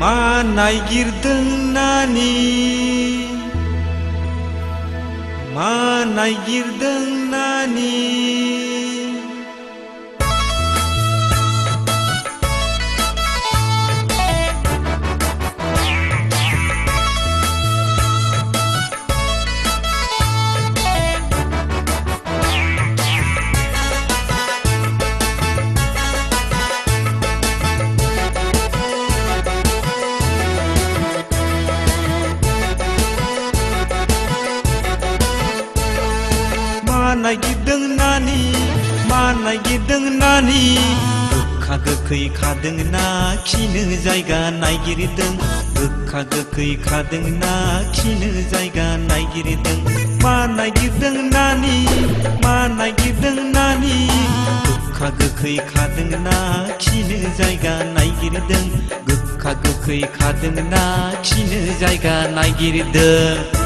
मा नायगिरदों नानि मा नायगिरदों नानि नायगिरदों नानि मा नायगिरदों नानि गोखा गोखै खादों ना खिनो जायगा नायगिरदों गोखा गोखै खादों ना खिनो जायगा नायगिरदों मा नायगिरदों नानि मा नायगिरदों नानि गोखा गोखै खादों ना खिनो जायगा नायगिरदों गोखा गोखै खादों ना खिनो जायगा नायगिरदों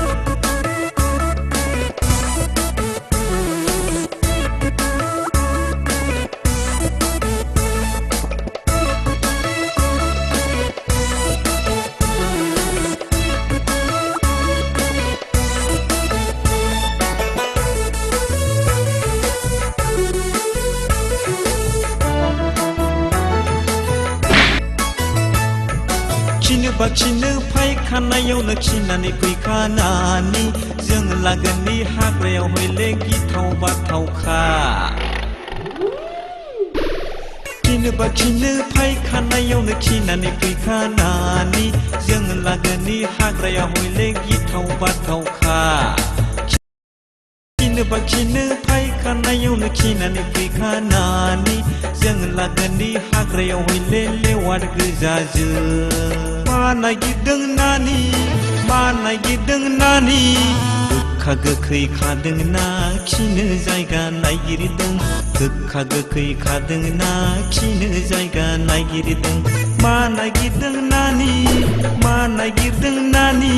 खिनो फायखानायावनो खिनानै फैखानानि जों लागोननि हाग्रायाव हयले गिथाव बाथावखा खिनो फायखानायावनो खिनानै फैखानानि जों लागोननि हाग्रायाव हयले गिथाव बाथावखा खिनो फायखानायावनो खिनानै फैखानानि जों लागोननि हाग्रायाव हयले लेवार गोजाजों मा नायगिरदों नानि मा नायगिरदों नानि गोखा गोखै खादों ना खिनो जायगा नायगिरदों गोखा गोखै खादों ना खिनो जायगा नायगिरदों मा नायगिरदों नानि मा नायगिरदों नानि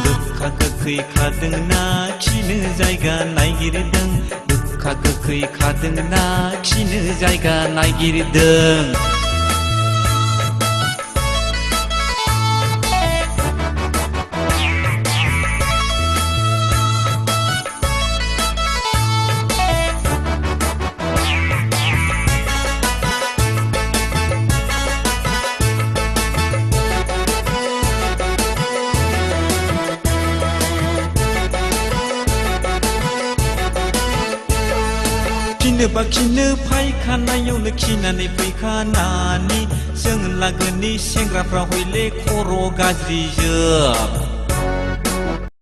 गोखा गोखै खादों ना खिनो जायगा नायगिरदों गोखा गोखै खादों ना खिनो जायगा नायगिरदों खिनो फायखानायावनो खिनानै फैखानानि जों लागोननि सेंग्राफ्रा हयले खर' गाज्रि जोब